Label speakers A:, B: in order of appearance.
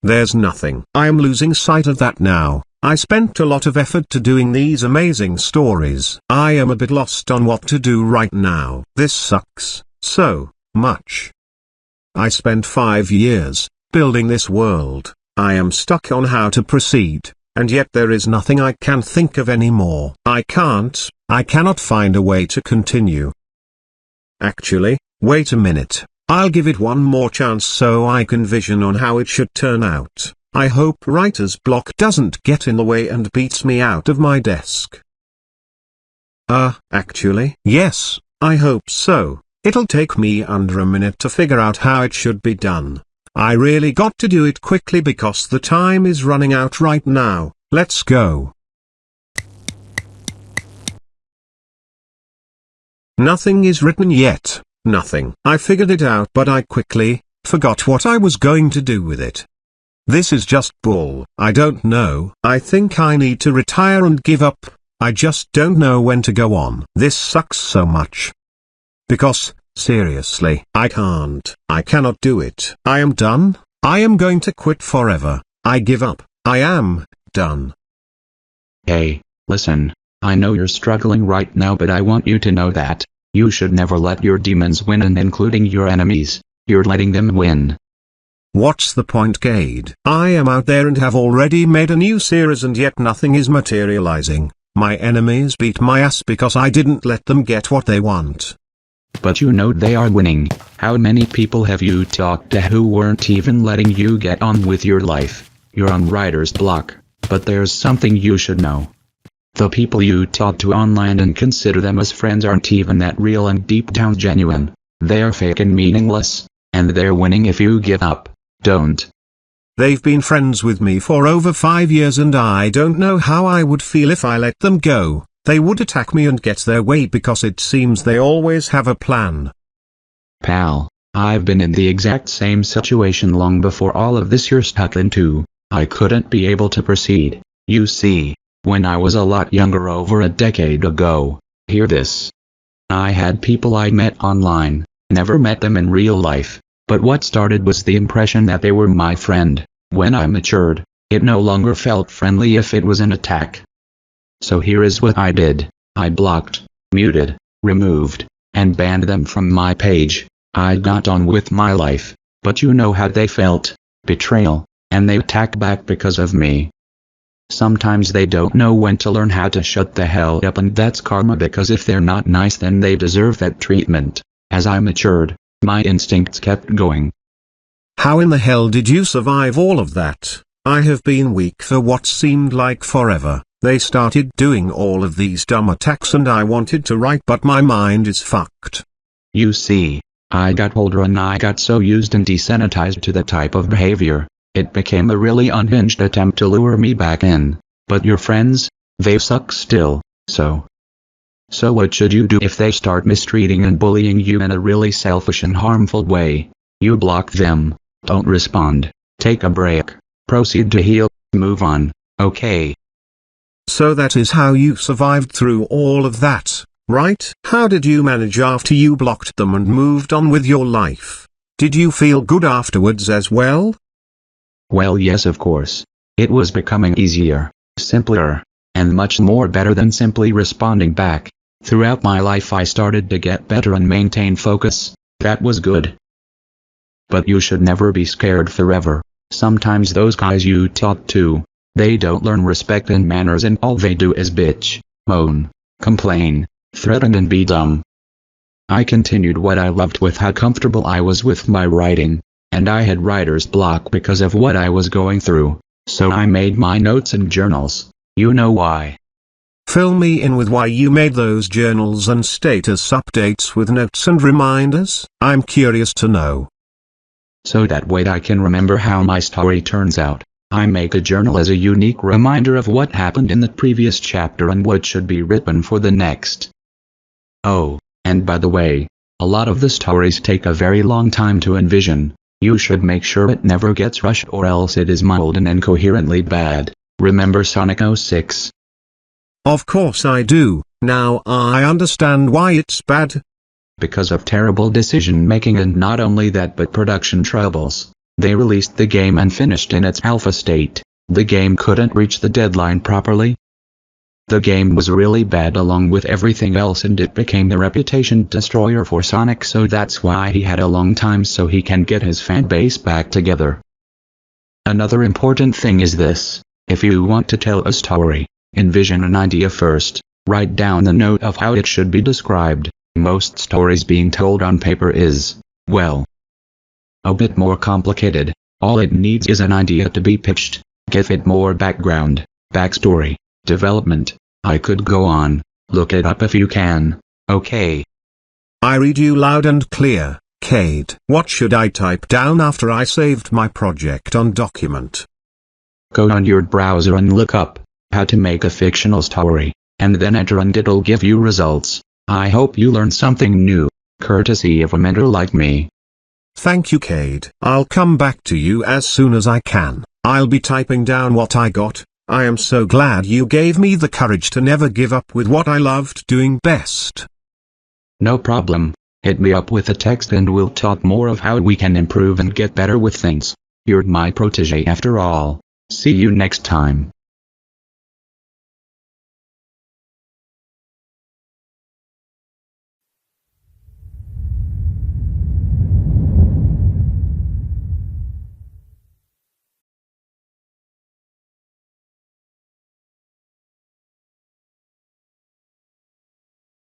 A: There's nothing. I am losing sight of that now. I spent a lot of effort to doing these amazing stories. I am a bit lost on what to do right now. This sucks so much. I spent 5 years building this world. I am stuck on how to proceed, and yet there is nothing I can think of anymore. I cannot find a way to continue. Actually, wait a minute. I'll give it one more chance so I can vision on how it should turn out. I hope writer's block doesn't get in the way and beats me out of my desk. Actually, yes, I hope so. It'll take me under a minute to figure out how it should be done. I really got to do it quickly because the time is running out right now. Let's go. Nothing is written yet. Nothing. I figured it out, but I quickly forgot what I was going to do with it. This is just bull. I don't know. I think I need to retire and give up. I just don't know when to go on. This sucks so much. Because, seriously, I cannot do it. I am done. I am going to quit forever. I give up. I am done.
B: Hey, listen. I know you're struggling right now, but I want you to know that you should never let your demons win, and including your enemies. You're letting them win.
A: What's the point, Cade? I am out there and have already made a new series and yet nothing is materializing. My enemies beat my ass because I didn't let them get what they want.
B: But you know they are winning. How many people have you talked to who weren't even letting you get on with your life? You're on writer's block, but there's something you should know. The people you talk to online and consider them as friends aren't even that real and deep down genuine. They're fake and meaningless, and they're winning if you give up. Don't.
A: They've been friends with me for over 5 years and I don't know how I would feel if I let them go. They would attack me and get their way because it seems they always have a plan.
B: Pal, I've been in the exact same situation long before all of this you're stuck into. I couldn't be able to proceed. You see, when I was a lot younger over a decade ago, hear this. I had people I met online, never met them in real life, but what started was the impression that they were my friend. When I matured, it no longer felt friendly if it was an attack. So here is what I did. I blocked, muted, removed, and banned them from my page. I got on with my life, but you know how they felt. Betrayal, and they attack back because of me. Sometimes they don't know when to learn how to shut the hell up, and that's karma, because if they're not nice then they deserve that treatment. As I matured, my instincts kept going.
A: How in the hell did you survive all of that? I have been weak for what seemed like forever. They started doing all of these dumb attacks and I wanted to write, but my mind is fucked.
B: You see, I got older and I got so used and desensitized to that type of behavior, it became a really unhinged attempt to lure me back in. But your friends, they suck still, so what should you do if they start mistreating and bullying you in a really selfish and harmful way? You block them, don't respond, take a break, proceed to heal, move on, okay?
A: So that is how you survived through all of that, right? How did you manage after you blocked them and moved on with your life? Did you feel good afterwards as well?
B: Well, yes, of course. It was becoming easier, simpler, and much more better than simply responding back. Throughout my life I started to get better and maintain focus. That was good. But you should never be scared forever. Sometimes those guys you talk to, they don't learn respect and manners, and all they do is bitch, moan, complain, threaten and be dumb. I continued what I loved with how comfortable I was with my writing, and I had writer's block because of what I was going through, so I made my notes and journals. You know why.
A: Fill me in with why you made those journals and status updates with notes and reminders. I'm curious to know.
B: So that way I can remember how my story turns out. I make a journal as a unique reminder of what happened in the previous chapter and what should be written for the next. Oh, and by the way, a lot of the stories take a very long time to envision. You should make sure it never gets rushed or else it is muddled and incoherently bad. Remember Sonic 06?
A: Of course I do. Now I understand why it's bad.
B: Because of terrible decision making, and not only that but production troubles. They released the game and finished in its alpha state. The game couldn't reach the deadline properly. The game was really bad along with everything else, and it became the reputation destroyer for Sonic, so that's why he had a long time so he can get his fan base back together. Another important thing is this: if you want to tell a story, envision an idea first, write down the note of how it should be described. Most stories being told on paper is, well, a bit more complicated. All it needs is an idea to be pitched. Give it more background, backstory, development. I could go on. Look it up if you can. Okay.
A: I read you loud and clear, Cade. What should I type down after I saved my project on document?
B: Go on your browser and look up how to make a fictional story, and then enter and it'll give you results. I hope you learned something new, courtesy of a mentor like me.
A: Thank you, Cade. I'll come back to you as soon as I can. I'll be typing down what I got. I am so glad you gave me the courage to never give up with what I loved doing best.
B: No problem. Hit me up with a text and we'll talk more of how we can improve and get better with things. You're my protege after all. See you next time.